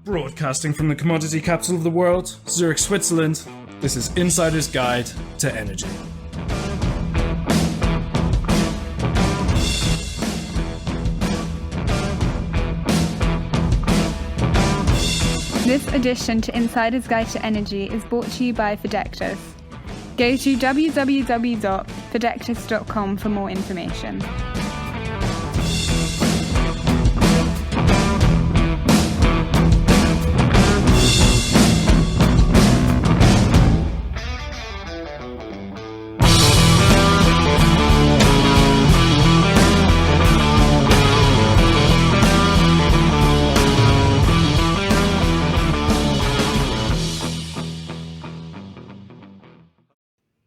Broadcasting from the commodity capital of the world, Zurich, Switzerland, this is Insider's Guide to Energy. This edition to Insider's Guide to Energy is brought to you by Fidectis. Go to www.fidectis.com for more information.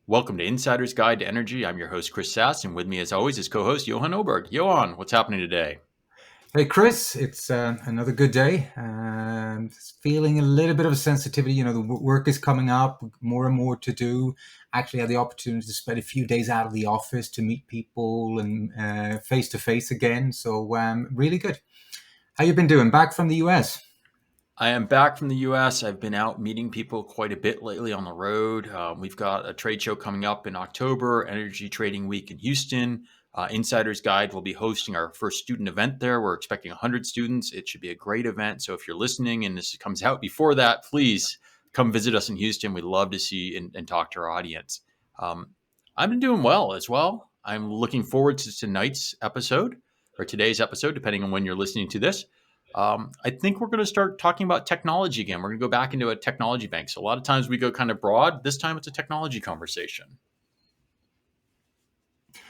Welcome to Insider's Guide to Energy. I'm your host, Chris Sass, and with me, as always, is co-host Johan Oberg. Johan, what's happening today? Hey, Chris. It's another good day. Feeling a little bit of a sensitivity. You know, the work is coming up, more and more to do. Actually had the opportunity to spend a few days out of the office to meet people and face-to-face again. So really good. How you been doing? Back from the US? I am back from the U.S. I've been out meeting people quite a bit lately on the road. We've got a trade show coming up in October, Energy Trading Week in Houston. Insider's Guide will be hosting our first student event there. We're expecting 100 students. It should be a great event. So if you're listening and this comes out before that, please come visit us in Houston. We'd love to see and talk to our audience. I've been doing well as well. I'm looking forward to today's episode, depending on when you're listening to this. I think we're going to start talking about technology again. We're going to go back into a technology bank. So a lot of times we go kind of broad. This time it's a technology conversation.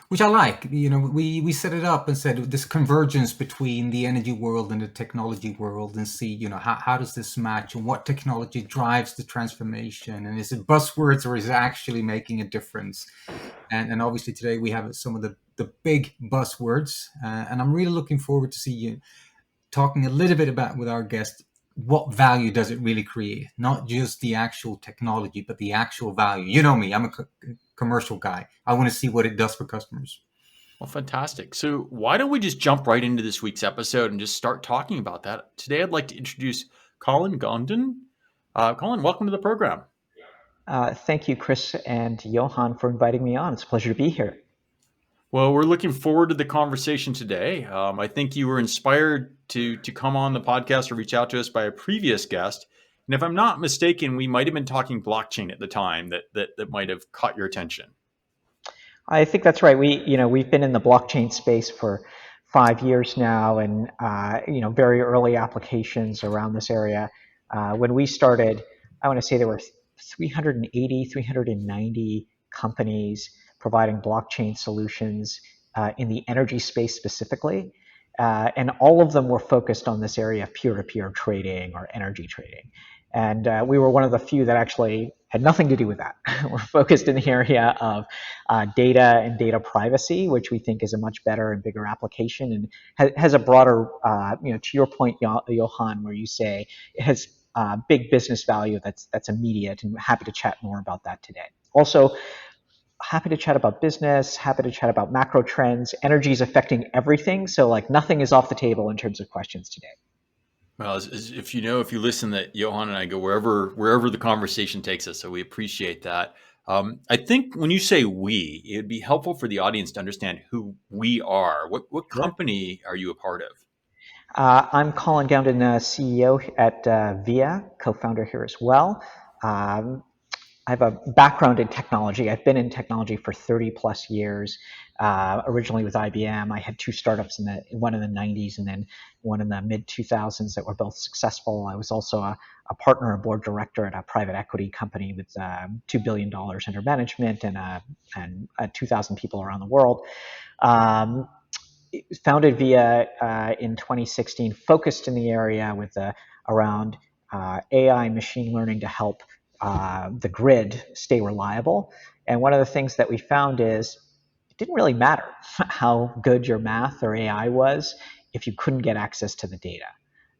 Which I like. You know, we set it up and said this convergence between the energy world and the technology world, and see, you know, how does this match and what technology drives the transformation, and is it buzzwords or is it actually making a difference? And obviously today we have some of the big buzzwords, and I'm really looking forward to see you talking a little bit about with our guest, what value does it really create? Not just the actual technology, but the actual value. You know me, I'm a commercial guy. I want to see what it does for customers. Well, fantastic. So why don't we just jump right into this week's episode and just start talking about that? Today, I'd like to introduce Colin Gounden. Colin, welcome to the program. Thank you, Chris and Johan, for inviting me on. It's a pleasure to be here. Well, we're looking forward to the conversation today. I think you were inspired to come on the podcast or reach out to us by a previous guest. And if I'm not mistaken, we might have been talking blockchain at the time that might have caught your attention. I think that's right. We've been in the blockchain space for 5 years now, and very early applications around this area. When we started, I want to say there were 390 companies providing blockchain solutions in the energy space specifically. And all of them were focused on this area of peer-to-peer trading or energy trading. And we were one of the few that actually had nothing to do with that. We're focused in the area of data and data privacy, which we think is a much better and bigger application, and has a broader, to your point, Johan, where you say it has big business value that's immediate, and happy to chat more about that today. Also, happy to chat about business, happy to chat about macro trends. Energy is affecting everything, so nothing is off the table in terms of questions today. Well, if you listen, that Johan and I go wherever the conversation takes us, so we appreciate that. I think when you say we, it'd be helpful for the audience to understand who we are. What company are you a part of? I'm Colin Gounden, CEO at VIA, co-founder here as well. I have a background in technology. I've been in technology for 30 plus years, originally with IBM. I had 2 startups, one in the 90s and then one in the mid 2000s that were both successful. I was also a partner and board director at a private equity company with $2 billion under management and 2,000 people around the world. Founded VIA in 2016, focused in the area with around AI, machine learning to help the grid stay reliable. And one of the things that we found is it didn't really matter how good your math or AI was if you couldn't get access to the data.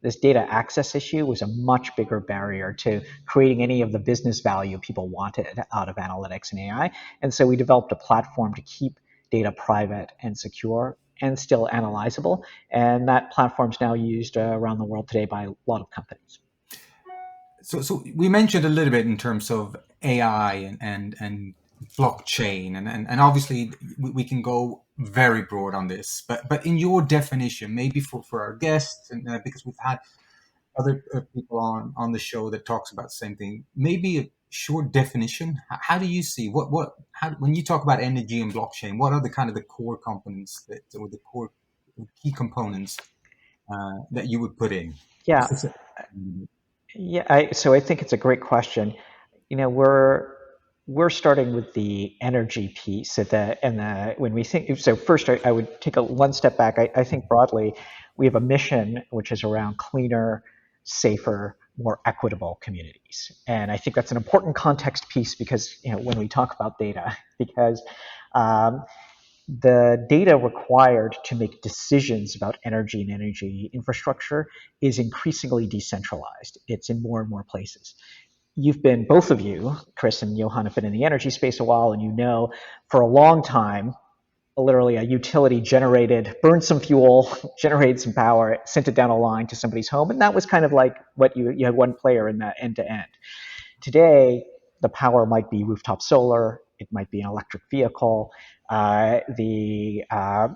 This data access issue was a much bigger barrier to creating any of the business value people wanted out of analytics and AI. And so we developed a platform to keep data private and secure and still analyzable. And that platform is now used around the world today by a lot of companies. So we mentioned a little bit in terms of AI and blockchain, and obviously we can go very broad on this, but in your definition, maybe for our guests, and because we've had other people on the show that talks about the same thing, maybe a short definition. How do you see when you talk about energy and blockchain, what are the kind of the core components or the core key components that you would put in? Yeah, so I think it's a great question. We're starting with the energy piece when we think. So first, I would take one step back. I think broadly, we have a mission which is around cleaner, safer, more equitable communities, and I think that's an important context piece because when we talk about data, because the data required to make decisions about energy and energy infrastructure is increasingly decentralized. It's in more and more places. Both of you, Chris and Johan, have been in the energy space a while, and for a long time, literally a utility burned some fuel, generated some power, sent it down a line to somebody's home, and that was kind of like what you had one player in that end to end. Today, the power might be rooftop solar, it might be an electric vehicle. The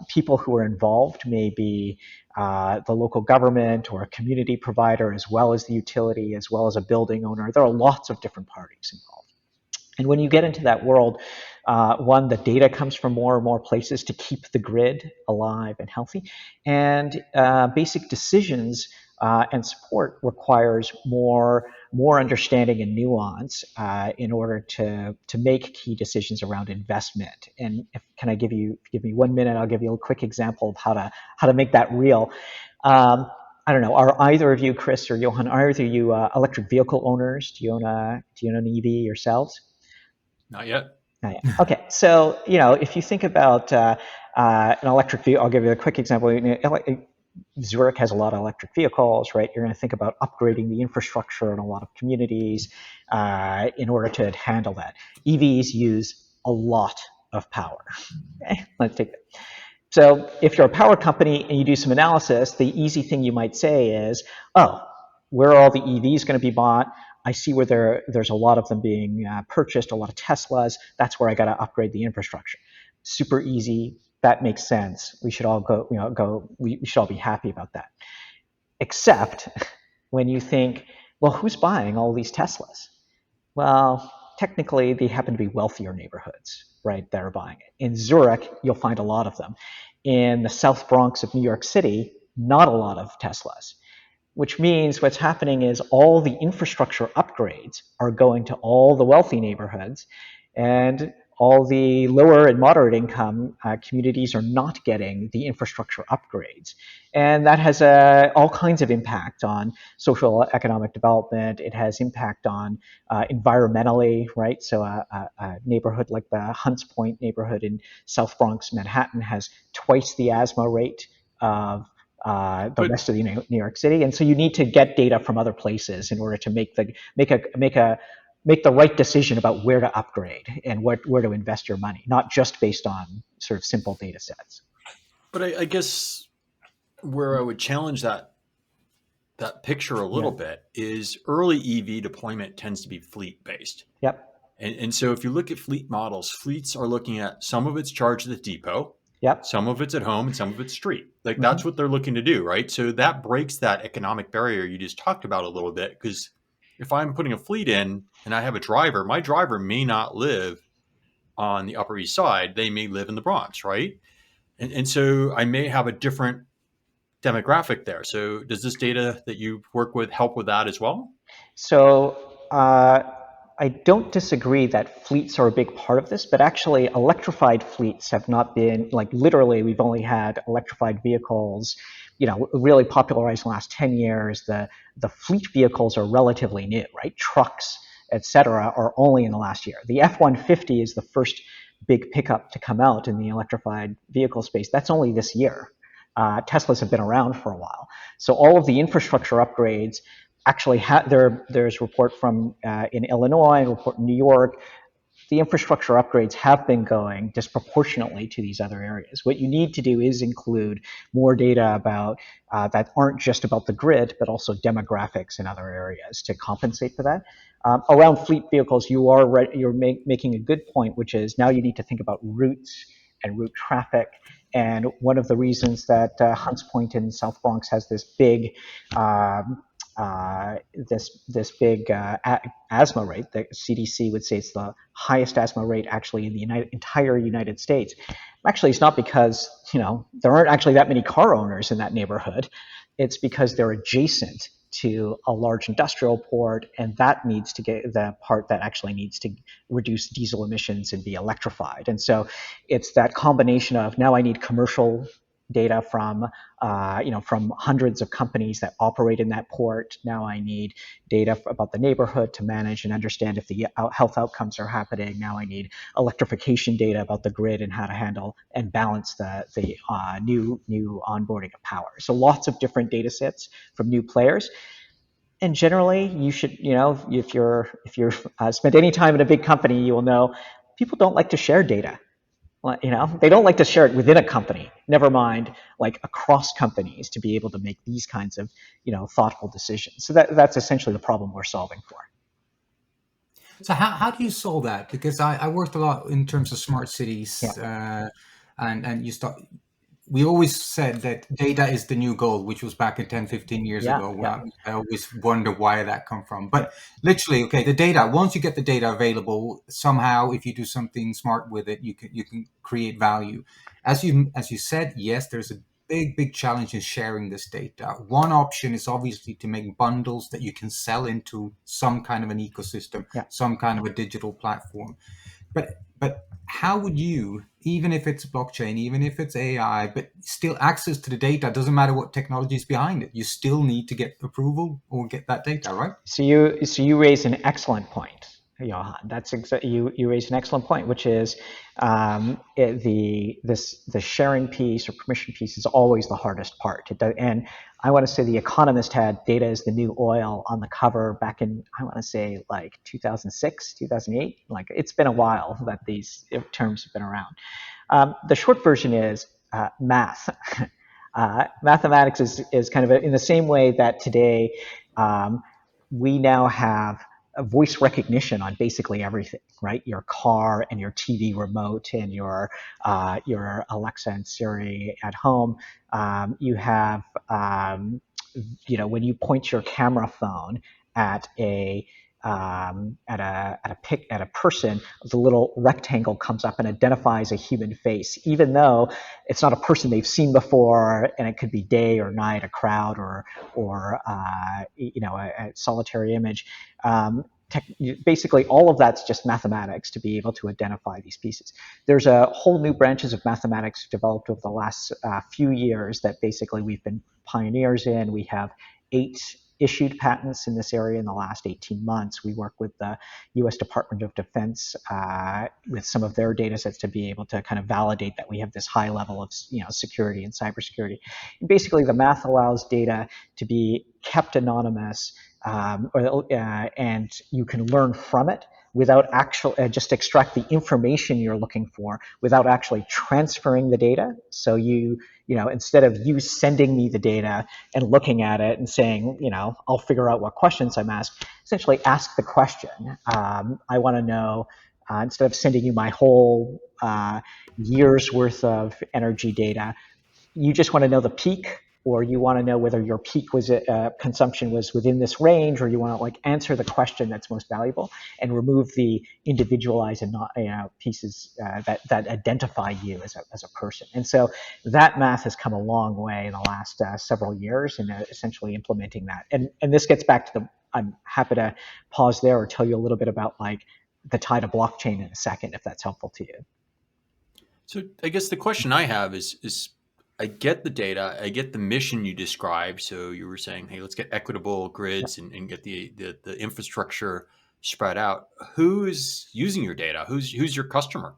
people who are involved may be the local government or a community provider, as well as the utility, as well as a building owner. There are lots of different parties involved. And when you get into that world, the data comes from more and more places to keep the grid alive and healthy. And basic decisions and support requires more understanding and nuance in order to make key decisions around investment. And can I give me 1 minute? I'll give you a quick example of how to make that real. I don't know. Are either of you, Chris or Johan, are either of you electric vehicle owners? Do you own an EV yourselves? Not yet. Not yet. Okay. So if you think about an electric vehicle, I'll give you a quick example. Zurich has a lot of electric vehicles, right? You're going to think about upgrading the infrastructure in a lot of communities in order to handle that. EVs use a lot of power. Okay, let's take that. So if you're a power company and you do some analysis, the easy thing you might say is, where are all the EVs going to be bought? I see where there's a lot of them being purchased, a lot of Teslas. That's where I got to upgrade the infrastructure. Super easy. That makes sense. We should all we should all be happy about that. Except when you think, well, who's buying all these Teslas? Well, technically, they happen to be wealthier neighborhoods, right, that are buying it. In Zurich, you'll find a lot of them. In the South Bronx of New York City, not a lot of Teslas, which means what's happening is all the infrastructure upgrades are going to all the wealthy neighborhoods, and all the lower and moderate income communities are not getting the infrastructure upgrades. And that has all kinds of impact on social economic development. It has impact on environmentally, right? So a neighborhood like the Hunts Point neighborhood in South Bronx, Manhattan, has twice the asthma rate of the rest of New York City. And so you need to get data from other places in order to make the right decision about where to upgrade and where to invest your money, not just based on sort of simple data sets. But I guess where I would challenge that picture a little bit is early EV deployment tends to be fleet based. Yep. And so if you look at fleet models, fleets are looking at some of it's charged at the depot, yep, some of it's at home, and some of it's street. Like that's what they're looking to do, right? So that breaks that economic barrier you just talked about a little bit, because if I'm putting a fleet in and I have a driver, my driver may not live on the Upper East Side. They may live in the Bronx, right? And so I may have a different demographic there. So does this data that you work with help with that as well? So I don't disagree that fleets are a big part of this, but actually electrified fleets have not been, literally we've only had electrified vehicles really popularized in the last 10 years. The fleet vehicles are relatively new, right? Trucks, et cetera, are only in the last year. The F-150 is the first big pickup to come out in the electrified vehicle space. That's only this year. Teslas have been around for a while. So all of the infrastructure upgrades actually there's a report from in Illinois, a report in New York. the infrastructure upgrades have been going disproportionately to these other areas. What you need to do is include more data about that aren't just about the grid, but also demographics in other areas to compensate for that. Around fleet vehicles, you're making a good point, which is now you need to think about routes and route traffic. And one of the reasons that Hunts Point in South Bronx has this big asthma rate. The CDC would say it's the highest asthma rate actually in the entire United States. Actually, it's not because there aren't actually that many car owners in that neighborhood. It's because they're adjacent to a large industrial port, and that needs to get the part that actually needs to reduce diesel emissions and be electrified. And so it's that combination of now I need commercial data from hundreds of companies that operate in that port. Now I need data about the neighborhood to manage and understand if the health outcomes are happening. Now I need electrification data about the grid and how to handle and balance the new onboarding of power. So lots of different data sets from new players. And generally, you should, if you're spent any time in a big company, you will know people don't like to share data. They don't like to share it within a company, never mind like across companies to be able to make these kinds of, thoughtful decisions. So that's essentially the problem we're solving for. So how do you solve that? Because I worked a lot in terms of smart cities, and we always said that data is the new gold, which was back in 10, 15 years ago. I always wonder why that come from. But literally, okay, the data, once you get the data available, somehow if you do something smart with it, you can create value. As you said, yes, there's a big challenge in sharing this data. One option is obviously to make bundles that you can sell into some kind of an ecosystem, some kind of a digital platform. But how would you, even if it's blockchain, even if it's AI, but still access to the data, doesn't matter what technology is behind it, you still need to get approval or get that data, right? So you raise an excellent point, Johan. That's you raise an excellent point, which is the sharing piece or permission piece is always the hardest part. And I want to say The Economist had data is the new oil on the cover back in, I want to say like 2006, 2008. Like it's been a while that these terms have been around. The short version is math. Mathematics is kind of in the same way that today we now have a voice recognition on basically everything, right? Your car and your TV remote and your Alexa and Siri at home. You have, when you point your camera phone at a person, the little rectangle comes up and identifies a human face, even though it's not a person they've seen before, and it could be day or night, a crowd or a solitary image. Basically, all of that's just mathematics to be able to identify these pieces. There's a whole new branches of mathematics developed over the last few years that basically we've been pioneers in. We have 8 issued patents in this area in the last 18 months. We work with the U.S. Department of Defense with some of their data sets to be able to kind of validate that we have this high level of security and cybersecurity. And basically, the math allows data to be kept anonymous, and you can learn from it without just extract the information you're looking for without actually transferring the data. So instead of you sending me the data and looking at it and saying, I'll figure out what questions I'm asked, essentially ask the question. I want to know, instead of sending you my whole year's worth of energy data, you just want to know the peak, or you want to know whether your peak consumption was within this range, or you want to answer the question that's most valuable and remove the individualized and not pieces that identify you as a person. And so that math has come a long way in the last several years in essentially implementing that. And this gets back to I'm happy to pause there or tell you a little bit about the tie to blockchain in a second, if that's helpful to you. So I guess the question I have is I get the data, I get the mission you described. So you were saying, hey, let's get equitable grids and get the infrastructure spread out. Who's using your data? Who's your customer?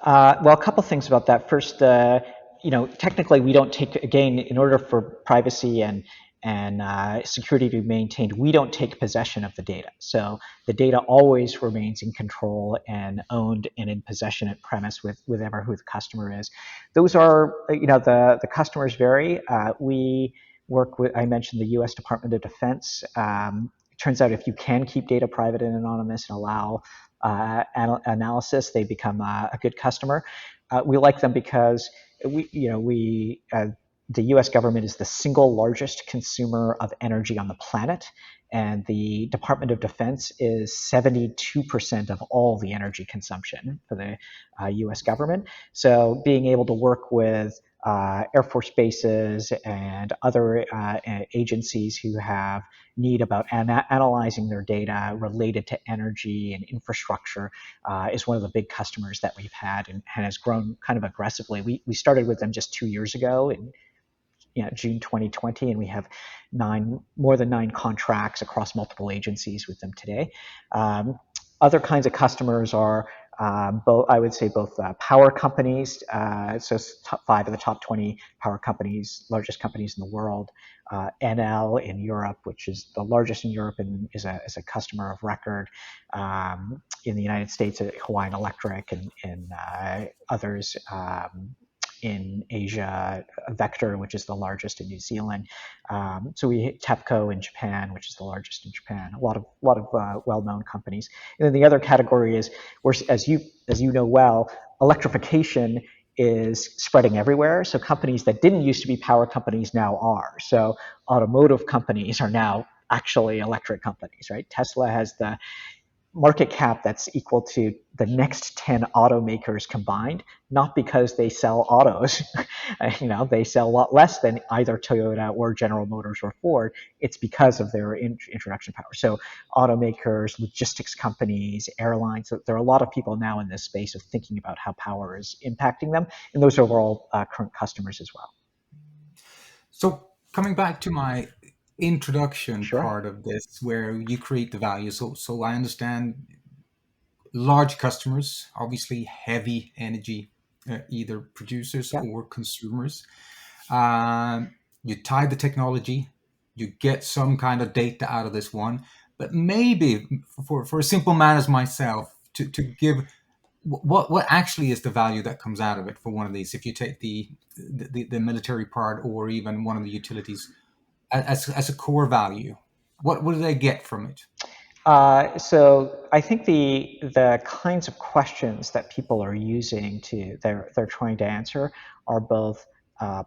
Well, a couple things about that. First, technically we don't take, again, in order for privacy and and security to be maintained. We don't take possession of the data. So the data always remains in control and owned and in possession at premise with whoever who the customer is. Those are, the customers vary. We work with, I mentioned the US Department of Defense. It turns out if you can keep data private and anonymous and allow analysis, they become a good customer. We like them because the US government is the single largest consumer of energy on the planet, and the Department of Defense is 72% of all the energy consumption for the US government. So being able to work with Air Force bases and other agencies who have need about analyzing their data related to energy and infrastructure is one of the big customers that we've had and has grown kind of aggressively. We started with them just 2 years ago in June 2020, and we have more than 9 contracts across multiple agencies with them today. Other kinds of customers are I would say both power companies, so top 5 of the top 20 power companies, largest companies in the world. NL in Europe, which is the largest in Europe and is a customer of record. In the United States, Hawaiian Electric and others. In Asia, Vector, which is the largest in New Zealand. So we hit TEPCO in Japan, which is the largest in Japan. A lot of well-known companies. And then the other category is, as you know well, electrification is spreading everywhere. So companies that didn't used to be power companies now are. So automotive companies are now actually electric companies, right? Tesla has the market cap that's equal to the next 10 automakers combined, not because they sell autos. They sell a lot less than either Toyota or General Motors or Ford. It's because of their introduction power. So automakers, logistics companies, airlines, there are a lot of people now in this space of thinking about how power is impacting them. And those are all current customers as well. So coming back to my introduction Sure. part of this, where you create the value. So I understand large customers, obviously heavy energy, either producers or consumers. You tie the technology, you get some kind of data out of this one, but maybe for a simple man as myself to give what actually is the value that comes out of it for one of these, if you take the military part or even one of the utilities as a core value, what do they get from it? So I think the kinds of questions that people are using they're trying to answer are both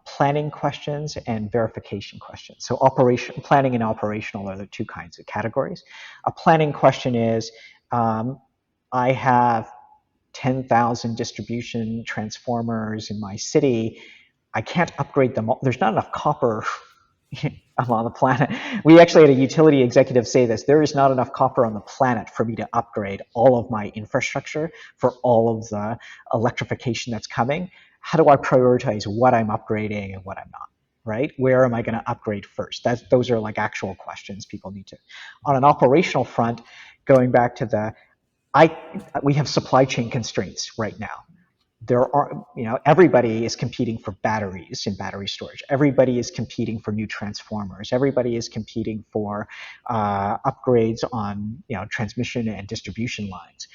planning questions and verification questions. So planning and operational are the two kinds of categories. A planning question is, I have 10,000 distribution transformers in my city. I can't upgrade them all. There's not enough copper on the planet. We actually had a utility executive say this: there is not enough copper on the planet for me to upgrade all of my infrastructure for all of the electrification that's coming. How do I prioritize what I'm upgrading and what I'm not? Right? Where am I going to upgrade first? Those are like actual questions people need to. On an operational front, going back to we have supply chain constraints right now. There are, everybody is competing for batteries and battery storage. Everybody is competing for new transformers. Everybody is competing for upgrades on, transmission and distribution lines.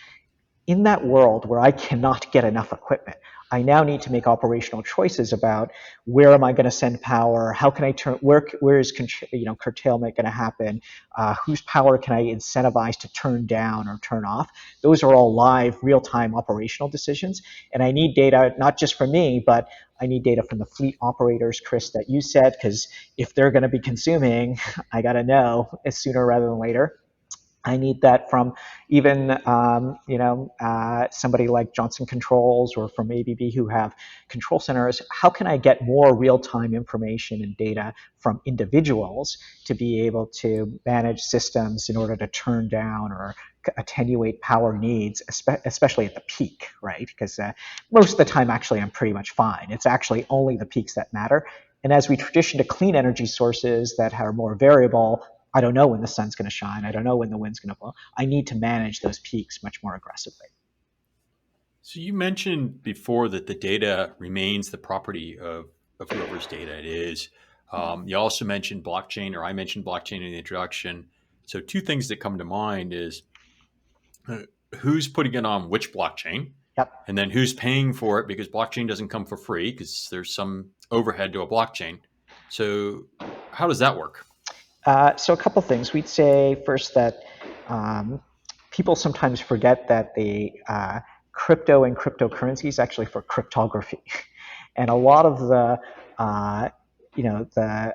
In that world where I cannot get enough equipment, I now need to make operational choices about where am I going to send power? How can I where is curtailment going to happen? Whose power can I incentivize to turn down or turn off? Those are all live, real-time operational decisions. And I need data, not just from me, but I need data from the fleet operators, Chris, that you said, because if they're going to be consuming, I got to know sooner rather than later. I need that from even, somebody like Johnson Controls or from ABB who have control centers. How can I get more real-time information and data from individuals to be able to manage systems in order to turn down or attenuate power needs, especially at the peak, right? Because most of the time, actually, I'm pretty much fine. It's actually only the peaks that matter. And as we transition to clean energy sources that are more variable, I don't know when the sun's going to shine. I don't know when the wind's going to blow. I need to manage those peaks much more aggressively. So you mentioned before that the data remains the property of whoever's data it is. You also mentioned blockchain, or I mentioned blockchain in the introduction. So two things that come to mind is who's putting it on which blockchain, Yep. and then who's paying for it, because blockchain doesn't come for free because there's some overhead to a blockchain. So how does that work? So a couple things. We'd say first that people sometimes forget that the crypto and cryptocurrency is actually for cryptography, and a lot of the a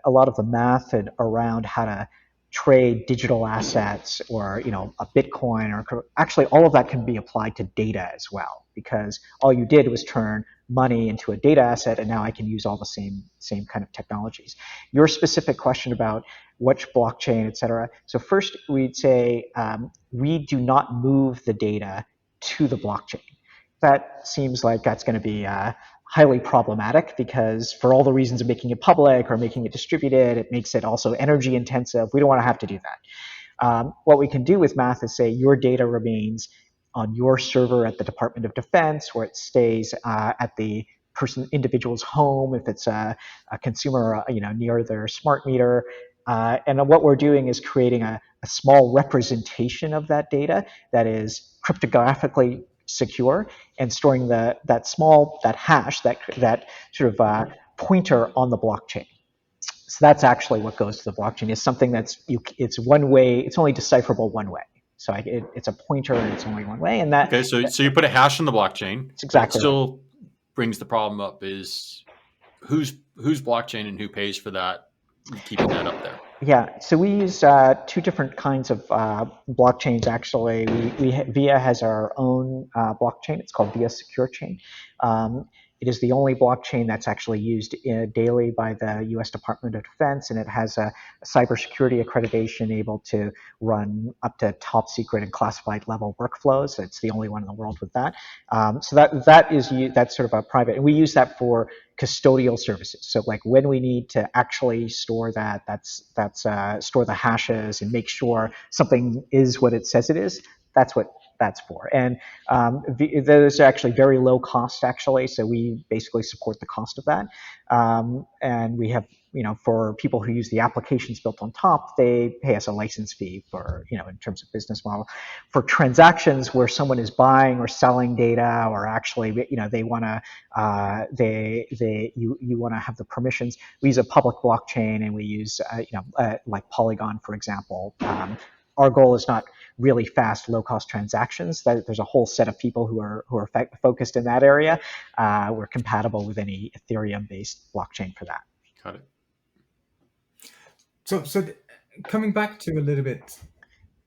lot of the math around how to trade digital assets, or a Bitcoin, or actually all of that can be applied to data as well, because all you did was turn money into a data asset, and now I can use all the same kind of technologies. Your specific question about which blockchain, et cetera. So first, we'd say we do not move the data to the blockchain. That seems like that's going to be highly problematic, because for all the reasons of making it public or making it distributed, it makes it also energy intensive. We don't want to have to do that. What we can do with math is say your data remains on your server at the Department of Defense, where it stays at the individual's home if it's a consumer, near their smart meter. And what we're doing is creating a small representation of that data that is cryptographically secure, and storing that hash, that sort of pointer on the blockchain. So that's actually what goes to the blockchain. It's something it's one way. It's only decipherable one way. So it's a pointer, and it's only one way. And that Okay, so you put a hash on the blockchain. It's exactly it still brings the problem up: is who's blockchain and who pays for that, keeping that up there. Yeah, so we use two different kinds of blockchains, actually. VIA has our own blockchain. It's called VIA Secure Chain. It is the only blockchain that's actually used daily by the U.S. Department of Defense, and it has a cybersecurity accreditation able to run up to top secret and classified level workflows. It's the only one in the world with that. So that's sort of a private, and we use that for custodial services. So like when we need to actually store that's store the hashes and make sure something is what it says it is, that's what that's for. And those are actually very low cost, actually. So we basically support the cost of that. And we have, for people who use the applications built on top, they pay us a license fee for, in terms of business model. For transactions where someone is buying or selling data, or actually, they want to, you want to have the permissions, we use a public blockchain, and we use, like Polygon, for example. Our goal is not really fast, low-cost transactions. There's a whole set of people who are focused in that area. We're compatible with any Ethereum-based blockchain for that. Got it. So coming back to a little bit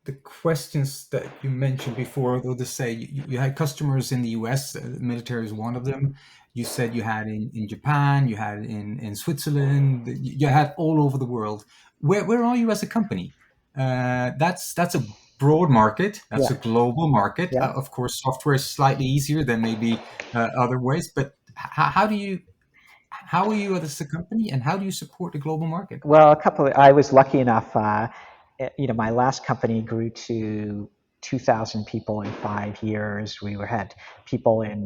the questions that you mentioned before, though, to say you had customers in the US, the military is one of them. You said you had in Japan, you had in Switzerland, you had all over the world. Where are you as a company? That's a broad market. That's a global market. Yeah. Of course, software is slightly easier than maybe other ways. But how are you as a company, and how do you support the global market? Well, I was lucky enough. My last company grew to 2,000 people in 5 years. We had people in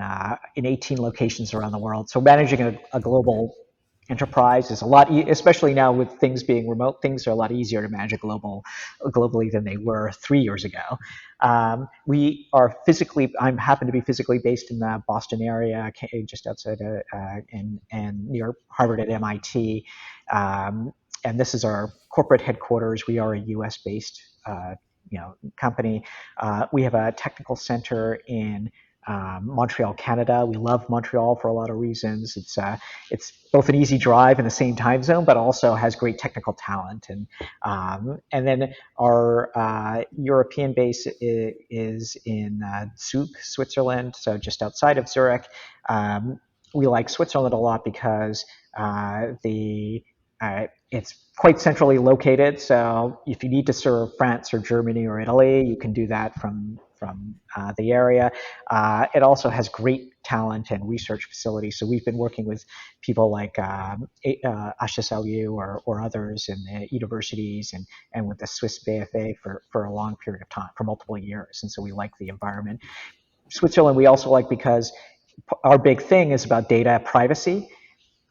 18 locations around the world. So managing a global enterprise is a lot, especially now with things being remote. Things are a lot easier to manage globally than they were 3 years ago. We are I happen to be physically based in the Boston area, just outside and near Harvard at MIT. And this is our corporate headquarters. We are a U.S.-based company. We have a technical center in Montreal, Canada. We love Montreal for a lot of reasons. It's both an easy drive in the same time zone, but also has great technical talent. And then our European base is in Zug, Switzerland, so just outside of Zurich. We like Switzerland a lot because it's quite centrally located. So if you need to serve France or Germany or Italy, you can do that from the area. It also has great talent and research facilities. So we've been working with people like HSLU or others in the universities and with the Swiss BFA for a long period of time, for multiple years. And so we like the environment. Switzerland we also like because our big thing is about data privacy.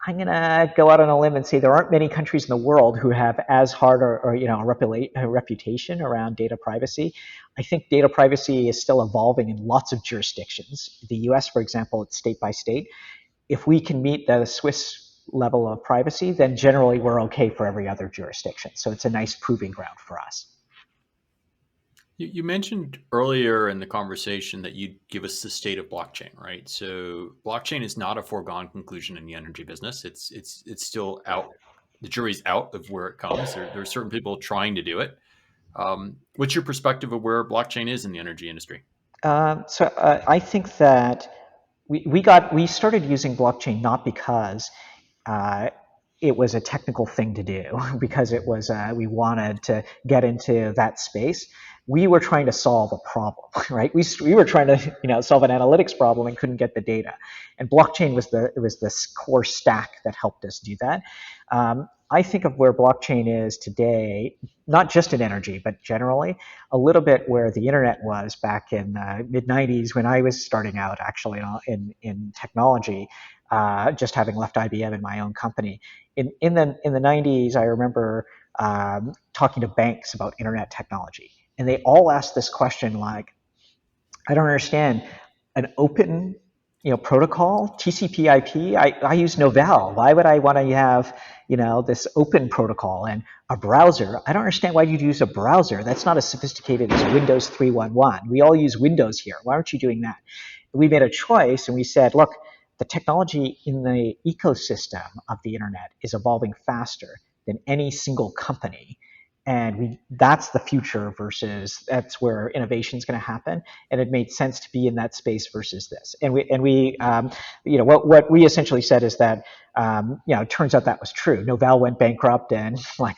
I'm going to go out on a limb and say there aren't many countries in the world who have as hard or a reputation around data privacy. I think data privacy is still evolving in lots of jurisdictions. The US, for example, it's state by state. If we can meet the Swiss level of privacy, then generally we're okay for every other jurisdiction. So it's a nice proving ground for us. You mentioned earlier in the conversation that you'd give us the state of blockchain, right? So blockchain is not a foregone conclusion in the energy business. It's still out. The jury's out of where it comes. There are certain people trying to do it. What's your perspective of where blockchain is in the energy industry? I think that we started using blockchain not because it was a technical thing to do, because it was we wanted to get into that space. We were trying to solve a problem, right? We were trying to solve an analytics problem and couldn't get the data, and blockchain was this core stack that helped us do that. I think of where blockchain is today, not just in energy, but generally, a little bit where the internet was back in mid '90s when I was starting out, actually, in technology, just having left IBM in my own company. In the '90s, I remember talking to banks about internet technology, and they all asked this question like, I don't understand, an open protocol, TCP/IP. I use Novell. Why would I want to have this open protocol? And a browser. I don't understand why you'd use a browser. That's not as sophisticated as Windows 3.11. We all use Windows here. Why aren't you doing that? We made a choice and we said, look, the technology in the ecosystem of the internet is evolving faster than any single company. And that's the future versus that's where innovation is going to happen. And it made sense to be in that space versus this. And what we essentially said is that, it turns out that was true. Novell went bankrupt, and by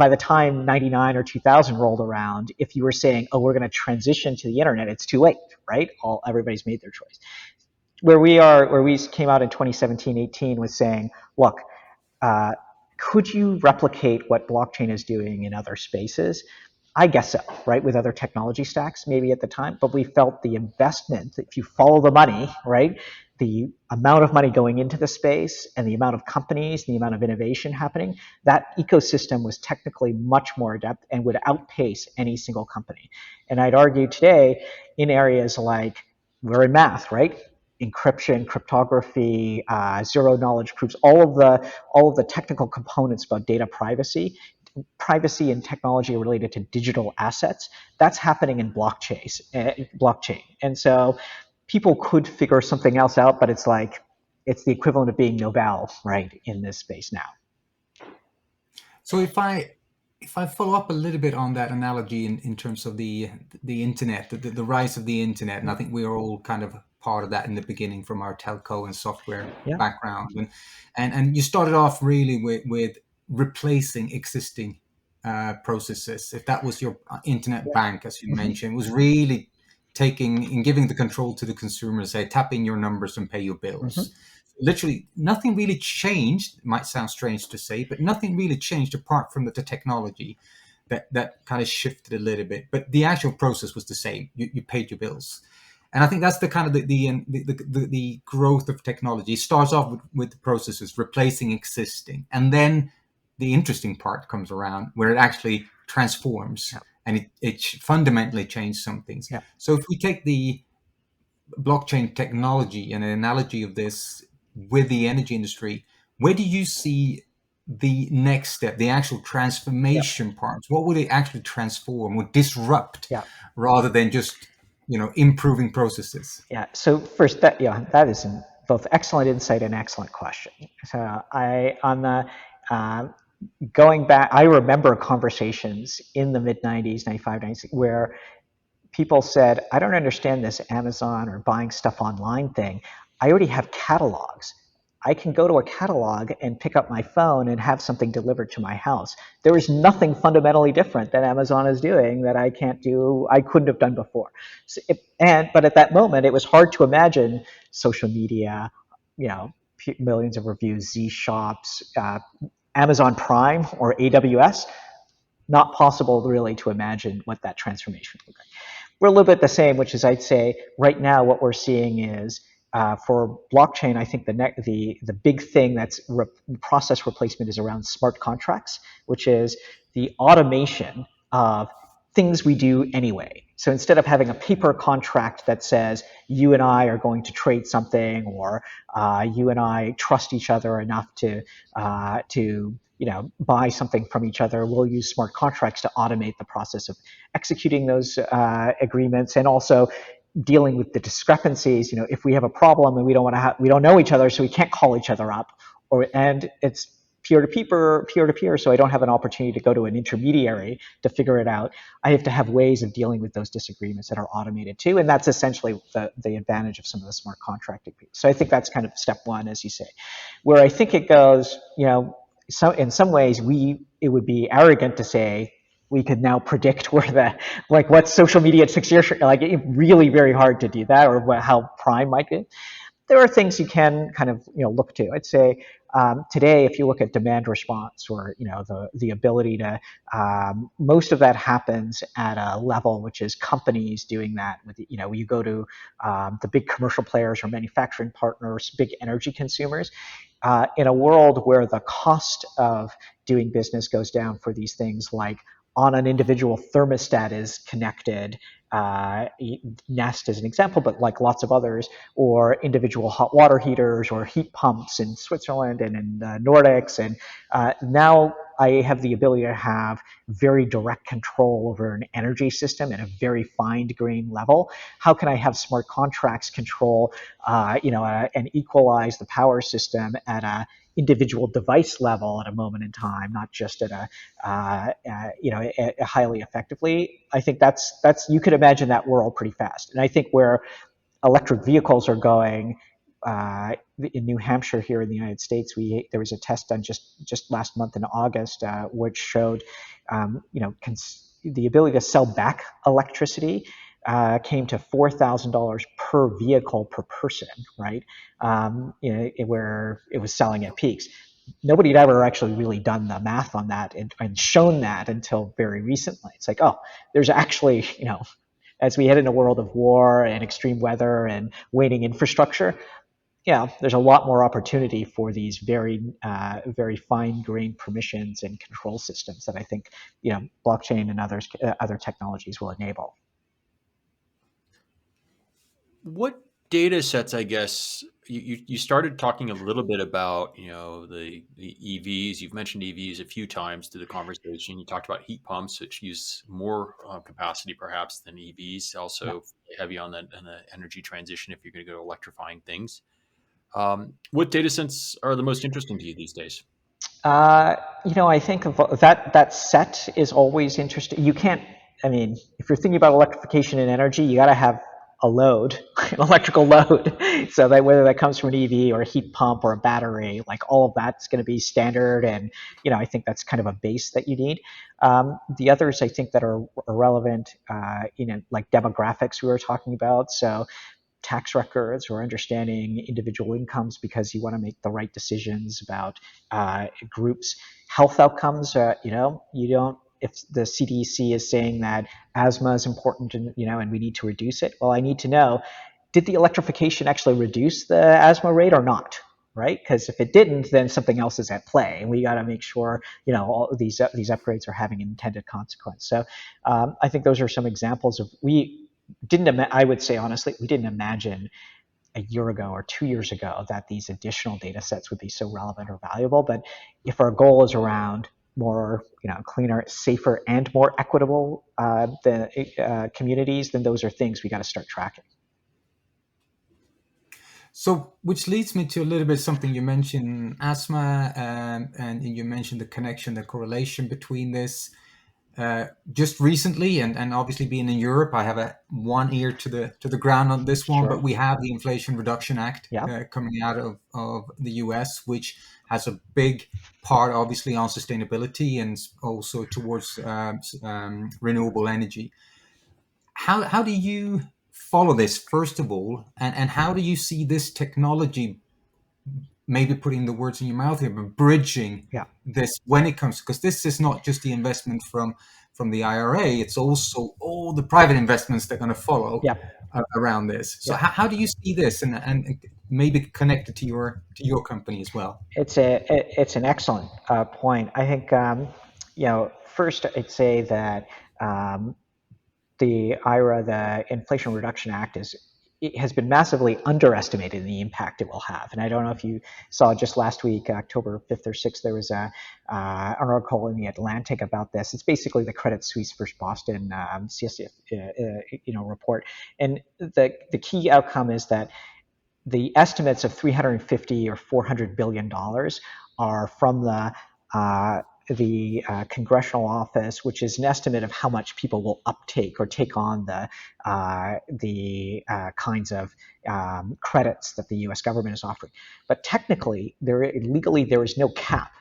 the time 99 or 2000 rolled around, if you were saying, oh, we're going to transition to the internet, it's too late, right? Everybody's made their choice. Where we came out in 2017, 18 was saying, look, could you replicate what blockchain is doing in other spaces? I guess so, right? With other technology stacks, maybe at the time, but we felt the investment, if you follow the money, right? The amount of money going into the space and the amount of companies and the amount of innovation happening, that ecosystem was technically much more adept and would outpace any single company. And I'd argue today in areas like, we're in math, right? Encryption, cryptography, zero knowledge proofs, all of the technical components about data privacy and technology related to digital assets, that's happening in blockchain. And so people could figure something else out, but it's the equivalent of being Novell, right, in this space now. So if I follow up a little bit on that analogy in terms of the internet, the rise of the internet, and I think we are all kind of part of that in the beginning from our telco and software background, and you started off really with replacing existing processes. If that was your internet bank, as you mentioned, was really taking and giving the control to the consumer, say tap in your numbers and pay your bills. Literally nothing really changed. It might sound strange to say, but nothing really changed apart from the technology that kind of shifted a little bit, but the actual process was the same. You paid your bills. And I think that's the kind of the growth of technology. It starts off with the processes replacing existing, and then the interesting part comes around where it actually transforms and it fundamentally changes some things. Yeah. So if we take the blockchain technology and an analogy of this with the energy industry, where do you see the next step, the actual transformation parts? What would it actually transform or disrupt rather than just improving processes? Yeah. So first, that is both excellent insight and excellent question. So going back, I remember conversations in the mid '90s, 95, 96, where people said, I don't understand this Amazon or buying stuff online thing. I already have catalogs. I can go to a catalog and pick up my phone and have something delivered to my house. There is nothing fundamentally different that Amazon is doing that I couldn't have done before. But at that moment, it was hard to imagine social media, millions of reviews, Z shops, Amazon Prime or AWS. Not possible really to imagine what that transformation would look like. We're a little bit the same, which is I'd say right now what we're seeing is for blockchain, I think the big thing that's process replacement is around smart contracts, which is the automation of things we do anyway. So instead of having a paper contract that says you and I are going to trade something, or you and I trust each other enough to buy something from each other, we'll use smart contracts to automate the process of executing those agreements, and also dealing with the discrepancies. If we have a problem and we don't know each other, so we can't call each other up, and it's peer-to-peer, so I don't have an opportunity to go to an intermediary to figure it out. I have to have ways of dealing with those disagreements that are automated too, and that's essentially the advantage of some of the smart contracting piece. So I think that's kind of step one, as you say. Where I think it goes, so in some ways, it would be arrogant to say we could now predict what social media 6 years from, it's really very hard to do that, or how Prime might be. There are things you can kind of look to. I'd say today, if you look at demand response, or the ability to, most of that happens at a level which is companies doing that. With you go to the big commercial players or manufacturing partners, big energy consumers. In a world where the cost of doing business goes down for these things, like on an individual thermostat is connected, Nest as an example, but like lots of others, or individual hot water heaters or heat pumps in Switzerland and in the Nordics. And now I have the ability to have very direct control over an energy system at a very fine-grained level. How can I have smart contracts control, and equalize the power system at a individual device level at a moment in time, not just at a highly effectively? I think that's you could imagine that world pretty fast. And I think where electric vehicles are going, in New Hampshire here in the United States, there was a test done just last month in August, which showed the ability to sell back electricity came to $4,000 per vehicle per person, right? Where it was selling at peaks. Nobody had ever actually really done the math on that and shown that until very recently. It's like, oh, there's actually, as we head in a world of war and extreme weather and waning infrastructure, there's a lot more opportunity for these very, very fine-grained permissions and control systems that I think, blockchain and other technologies will enable. What data sets, I guess, you started talking a little bit about, the EVs. You've mentioned EVs a few times through the conversation. You talked about heat pumps, which use more capacity perhaps than EVs. Also heavy on the energy transition if you're going to go to electrifying things. What data sets are the most interesting to you these days? I think that set is always interesting. You can't, if you're thinking about electrification and energy, you got to have a load, an electrical load. So that whether that comes from an EV or a heat pump or a battery, like all of that's going to be standard. And, I think that's kind of a base that you need. The others I think that are relevant, like demographics we were talking about. So tax records or understanding individual incomes, because you want to make the right decisions about groups. Health outcomes, you don't, if the CDC is saying that asthma is important and, and we need to reduce it, well, I need to know, did the electrification actually reduce the asthma rate or not? Right? Because if it didn't, then something else is at play, and we got to make sure all these upgrades are having an intended consequence. So I think those are some examples of I would say honestly, we didn't imagine a year ago or 2 years ago that these additional data sets would be so relevant or valuable. But if our goal is around more, cleaner, safer, and more equitable communities, then those are things we got to start tracking. So, which leads me to a little bit something you mentioned, asthma, and you mentioned the connection, the correlation between this. Just recently, and obviously being in Europe, I have one ear to the ground on this one. Sure. But we have the Inflation Reduction Act coming out of the US, which has a big part, obviously, on sustainability and also towards renewable energy. How do you follow this, first of all, and how do you see this technology maybe putting the words in your mouth here, but bridging Yeah. this when it comes, because this is not just the investment from the IRA, it's also all the private investments that are going to follow Yeah. around this. So Yeah. how do you see this, and maybe connected to your company as well? It's an excellent point. I think first I'd say that the IRA, the Inflation Reduction Act, it has been massively underestimated in the impact it will have. And I don't know if you saw just last week, October 5th or 6th, there was an article in the Atlantic about this. It's basically the Credit Suisse versus Boston CSF report. And the key outcome is that the estimates of 350 or 400 billion dollars are from the congressional office, which is an estimate of how much people will uptake or take on the kinds of credits that the U.S. government is offering. But technically, legally, there is no cap,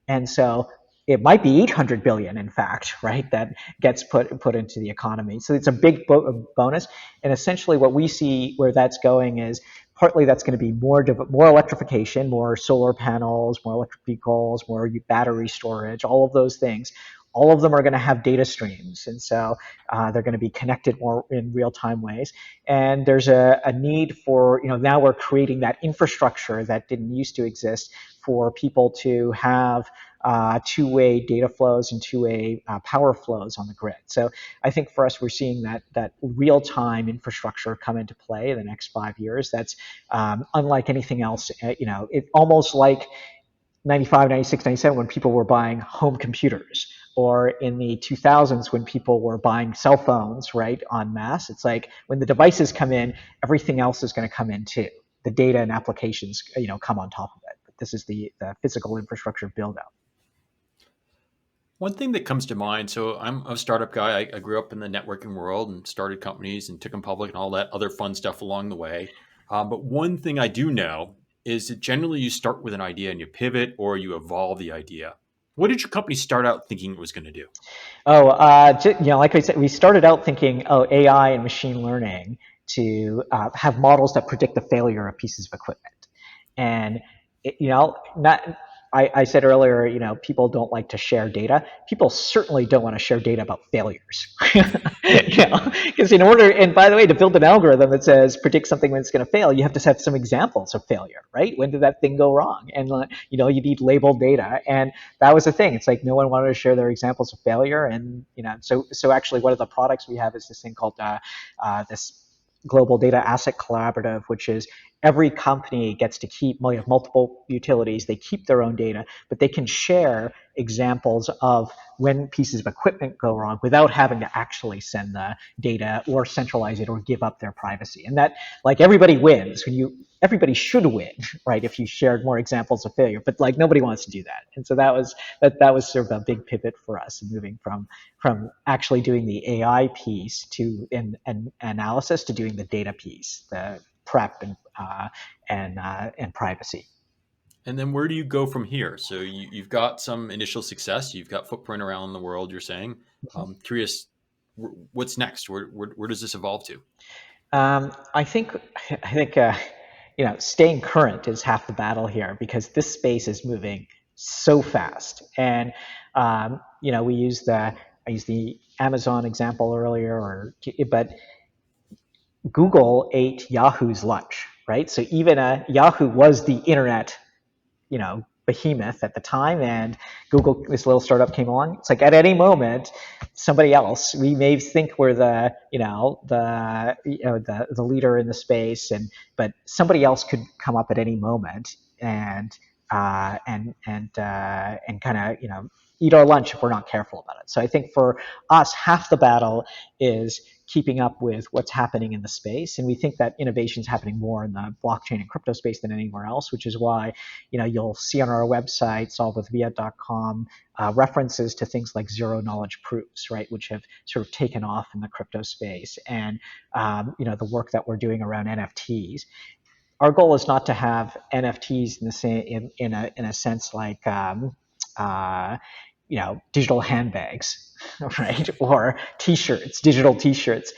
and so it might be 800 billion, in fact, right, that gets put into the economy. So it's a big bonus, and essentially what we see where that's going is partly that's going to be more electrification, more solar panels, more electric vehicles, more battery storage, all of those things. All of them are going to have data streams, and so they're going to be connected more in real-time ways. And there's a need for, now we're creating that infrastructure that didn't used to exist for people to have two-way data flows and two-way power flows on the grid. So I think for us, we're seeing that real-time infrastructure come into play in the next 5 years. That's unlike anything else. It almost like 95, 96, 97 when people were buying home computers, or in the 2000s when people were buying cell phones, right, en masse. It's like when the devices come in, everything else is going to come in too. The data and applications, come on top of it. But this is the physical infrastructure build out. One thing that comes to mind, so I'm a startup guy. I grew up in the networking world and started companies and took them public and all that other fun stuff along the way. But one thing I do know is that generally you start with an idea and you pivot or you evolve the idea. What did your company start out thinking it was going to do? Like I said, we started out thinking, AI and machine learning to have models that predict the failure of pieces of equipment. And, I said earlier, people don't like to share data. People certainly don't want to share data about failures. Because and by the way, to build an algorithm that says predict something when it's going to fail, you have to have some examples of failure, right? When did that thing go wrong? And, you need labeled data. And that was the thing. It's like no one wanted to share their examples of failure. And, so actually one of the products we have is this thing called this Global Data Asset Collaborative, which is every company gets to keep multiple utilities. They keep their own data, but they can share examples of when pieces of equipment go wrong without having to actually send the data or centralize it or give up their privacy. And that, everybody wins everybody should win, right? If you shared more examples of failure, but nobody wants to do that. And so that was sort of a big pivot for us, moving from actually doing the AI piece to and analysis to doing the data piece, the prep and privacy. And then where do you go from here? So you've got some initial success. You've got footprint around the world, you're saying. Curious, what's next? Where does this evolve to? I think staying current is half the battle here, because this space is moving so fast. And I used the Amazon example earlier, but Google ate Yahoo's lunch, right? So even Yahoo was the internet, behemoth at the time, and Google, this little startup, came along. It's like at any moment, somebody else, we may think we're the leader in the space, but somebody else could come up at any moment and kind of eat our lunch if we're not careful about it. So I think for us, half the battle is keeping up with what's happening in the space. And we think that innovation is happening more in the blockchain and crypto space than anywhere else, which is why, you'll see on our website, solvewithviet.com, references to things like zero knowledge proofs, right, which have sort of taken off in the crypto space, and, the work that we're doing around NFTs. Our goal is not to have NFTs in the same, in a sense like, digital handbags, right? Or T-shirts, digital T-shirts.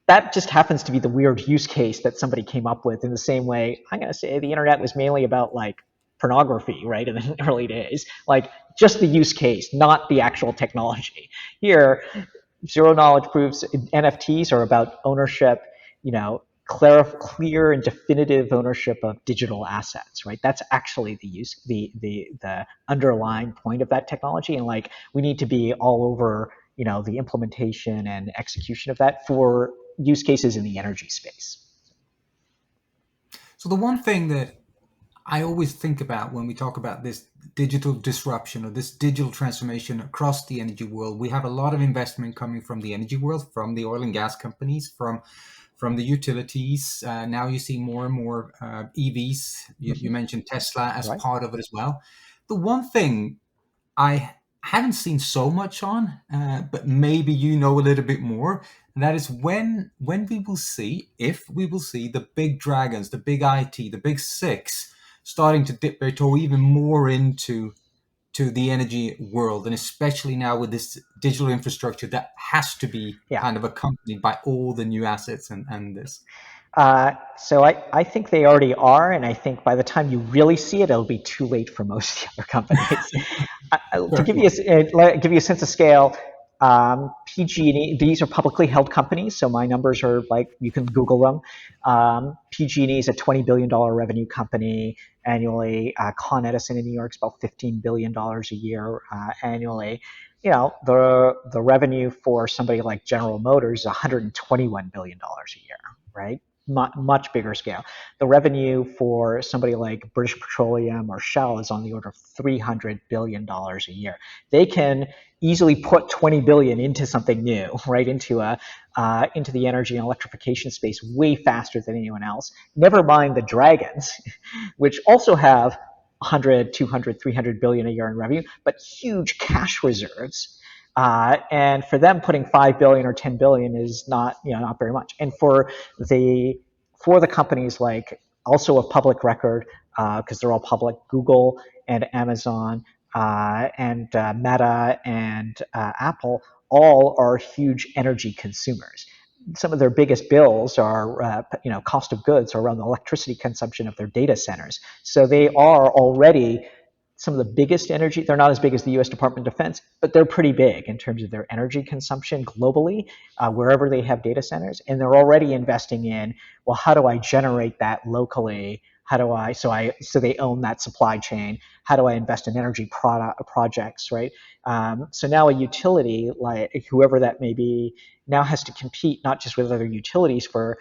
That just happens to be the weird use case that somebody came up with. In the same way, I'm going to say the internet was mainly about pornography, right, in the early days. Like just the use case, not the actual technology. Here, zero knowledge proofs, NFTs are about ownership, clear and definitive ownership of digital assets, right? That's actually the underlying point of that technology. And like, we need to be all over, the implementation and execution of that for use cases in the energy space. So the one thing that I always think about when we talk about this digital disruption or this digital transformation across the energy world, we have a lot of investment coming from the energy world, from the oil and gas companies, from the utilities. Now you see more and more EVs. You mentioned Tesla as part of it as well. The one thing I haven't seen so much on, but maybe you know a little bit more, and that is when we will see, if we will see the big dragons, the big IT, the big six, starting to dip their toe even more into the energy world, and especially now with this digital infrastructure that has to be kind of accompanied by all the new assets and this. So I think they already are, and I think by the time you really see it, it'll be too late for most of the other companies. To give you a sense of scale, PG&E, these are publicly held companies, so my numbers are like, you can Google them. PG&E is a $20 billion revenue company annually. Con Edison in New York is about $15 billion a year annually. The revenue for somebody like General Motors is $121 billion a year, right? Much bigger scale. The revenue for somebody like British Petroleum or Shell is on the order of $300 billion a year. They can easily put 20 billion into something new, right? Into the energy and electrification space way faster than anyone else. Never mind the dragons, which also have 100, 200, 300 billion a year in revenue, but huge cash reserves. And for them, putting 5 billion or 10 billion is not very much. And for the companies like, also of public record, because they're all public, Google and Amazon and Meta and Apple, all are huge energy consumers. Some of their biggest bills are, cost of goods, are around the electricity consumption of their data centers. So they are already some of the biggest energy. They're not as big as the U.S. Department of Defense, but they're pretty big in terms of their energy consumption globally, wherever they have data centers. And they're already investing in, well, how do I generate that locally? So they own that supply chain. How do I invest in energy projects, right? So now a utility, like whoever that may be, now has to compete not just with other utilities for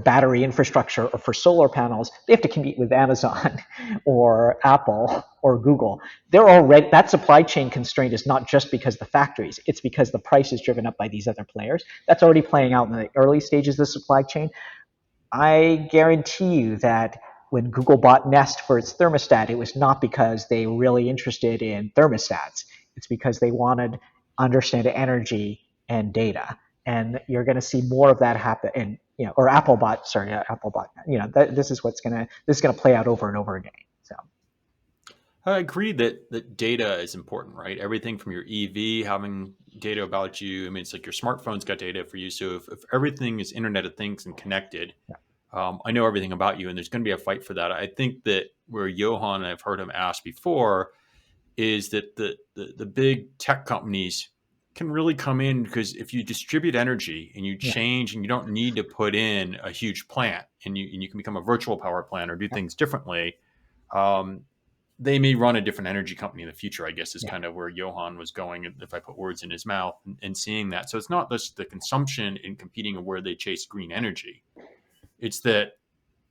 battery infrastructure or for solar panels. They have to compete with Amazon or Apple or Google. That supply chain constraint is not just because of the factories, it's because the price is driven up by these other players. That's already playing out in the early stages of the supply chain. I guarantee you that when Google bought Nest for its thermostat, it was not because they were really interested in thermostats. It's because they wanted to understand energy and data. And you're going to see more of that happen. And Apple bought. This is going to play out over and over again. So I agree that data is important, right? Everything from your EV having data about you. I mean, it's like your smartphone's got data for you. So if everything is Internet of Things and connected, I know everything about you, and there's going to be a fight for that. I think that where Johan, I've heard him ask before, is that the big tech companies can really come in, because if you distribute energy and you change, and you don't need to put in a huge plant, and you can become a virtual power plant or do things differently, they may run a different energy company in the future, I guess, is kind of where Johan was going, if I put words in his mouth, and seeing that. So it's not just the consumption and competing of where they chase green energy. It's that,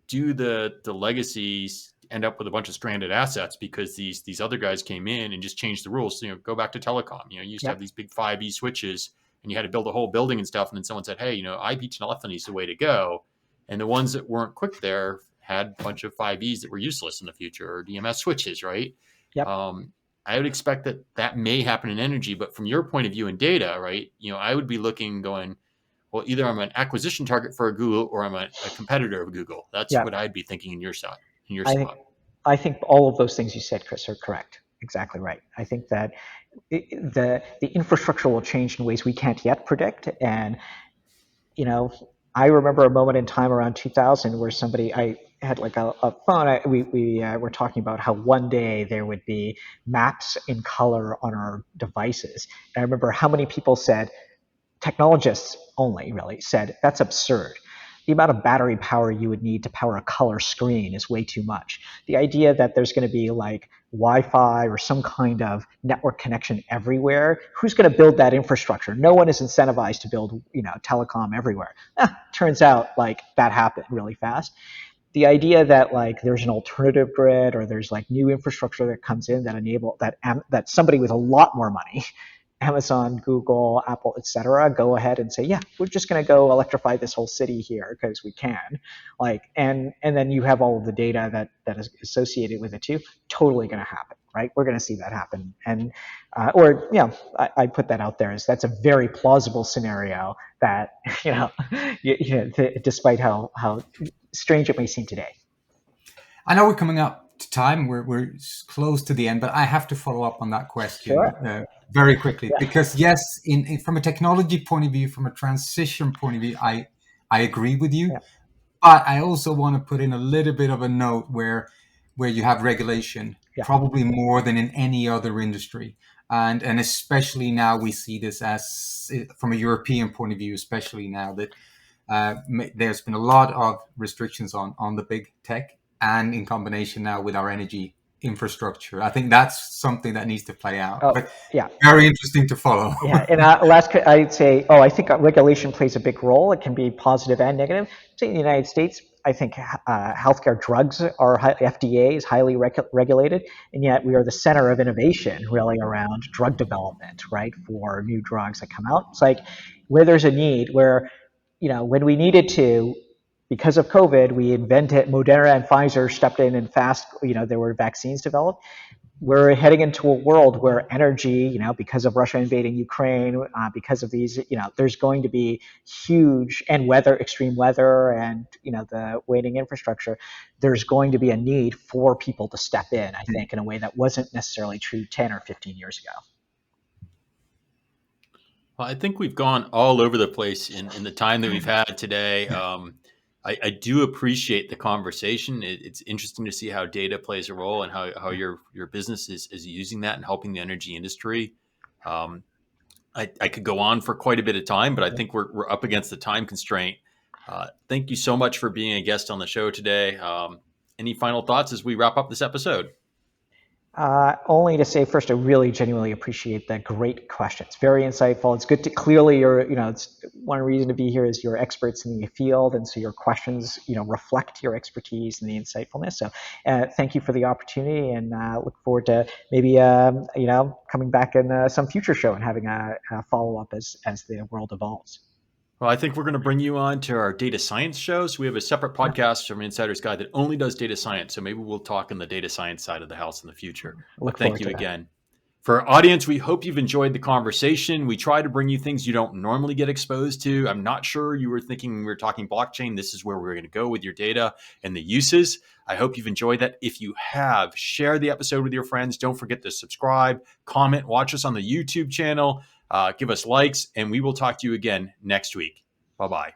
do the legacies end up with a bunch of stranded assets because these other guys came in and just changed the rules? So, go back to telecom. You used to have these big 5E switches, and you had to build a whole building and stuff. And then someone said, hey, IP telephony is the way to go. And the ones that weren't quick there had a bunch of 5Es that were useless in the future, or DMS switches, right? Yep. I would expect that may happen in energy, but from your point of view in data, right? I would be going, well, either I'm an acquisition target for a Google, or I'm a competitor of Google. That's what I'd be thinking in your spot. I think all of those things you said, Chris, are correct. Exactly right. I think that the infrastructure will change in ways we can't yet predict. And, I remember a moment in time around 2000 where had like a phone, we were talking about how one day there would be maps in color on our devices. And I remember how many people said, technologists only really said, that's absurd. The amount of battery power you would need to power a color screen is way too much. The idea that there's going to be like Wi-Fi or some kind of network connection everywhere, who's going to build that infrastructure? No one is incentivized to build, telecom everywhere. Turns out like that happened really fast. The idea that like there's an alternative grid or there's like new infrastructure that comes in that somebody with a lot more money, Amazon, Google, Apple, etc., go ahead and say, yeah, we're just going to go electrify this whole city here because we can, and then you have all of the data that is associated with it too. Totally going to happen, right? We're going to see that happen, and I put that out there as that's a very plausible scenario that despite how strange it may seem today. I know we're coming up to time. We're close to the end, but I have to follow up on that question very quickly because yes, from a technology point of view, from a transition point of view, I agree with you, but I also want to put in a little bit of a note where you have regulation, probably more than in any other industry, and especially now we see this as from a European point of view, especially now that there's been a lot of restrictions on the big tech. And in combination now with our energy infrastructure, I think that's something that needs to play out. But very interesting to follow. And last, I'd say, I think regulation plays a big role. It can be positive and negative. In the United States, I think healthcare drugs FDA is highly regulated, and yet we are the center of innovation really around drug development, right, for new drugs that come out. It's like where there's a need, where when we needed to. Because of COVID, we invented Moderna and Pfizer stepped in and fast, there were vaccines developed. We're heading into a world where energy, because of Russia invading Ukraine, because of these, there's going to be huge and extreme weather and, the waning infrastructure. There's going to be a need for people to step in, I think, in a way that wasn't necessarily true 10 or 15 years ago. Well, I think we've gone all over the place in the time that we've had today. I do appreciate the conversation. It's interesting to see how data plays a role and how your business is using that and helping the energy industry. I could go on for quite a bit of time, but I think we're up against the time constraint. Thank you so much for being a guest on the show today. Any final thoughts as we wrap up this episode? Only to say first, I really genuinely appreciate the great questions. Very insightful. It's good to clearly it's one reason to be here is you're experts in the field. And so your questions, reflect your expertise and the insightfulness. So thank you for the opportunity and look forward to maybe, coming back in some future show and having a follow-up as the world evolves. Well, I think we're going to bring you on to our data science show. So we have a separate podcast from Insider's Guide that only does data science. So maybe we'll talk on the data science side of the house in the future. But thank you again. For our audience, we hope you've enjoyed the conversation. We try to bring you things you don't normally get exposed to. I'm not sure you were thinking when we were talking blockchain, this is where we're going to go with your data and the uses. I hope you've enjoyed that. If you have, share the episode with your friends. Don't forget to subscribe, comment, watch us on the YouTube channel, give us likes, and we will talk to you again next week. Bye-bye.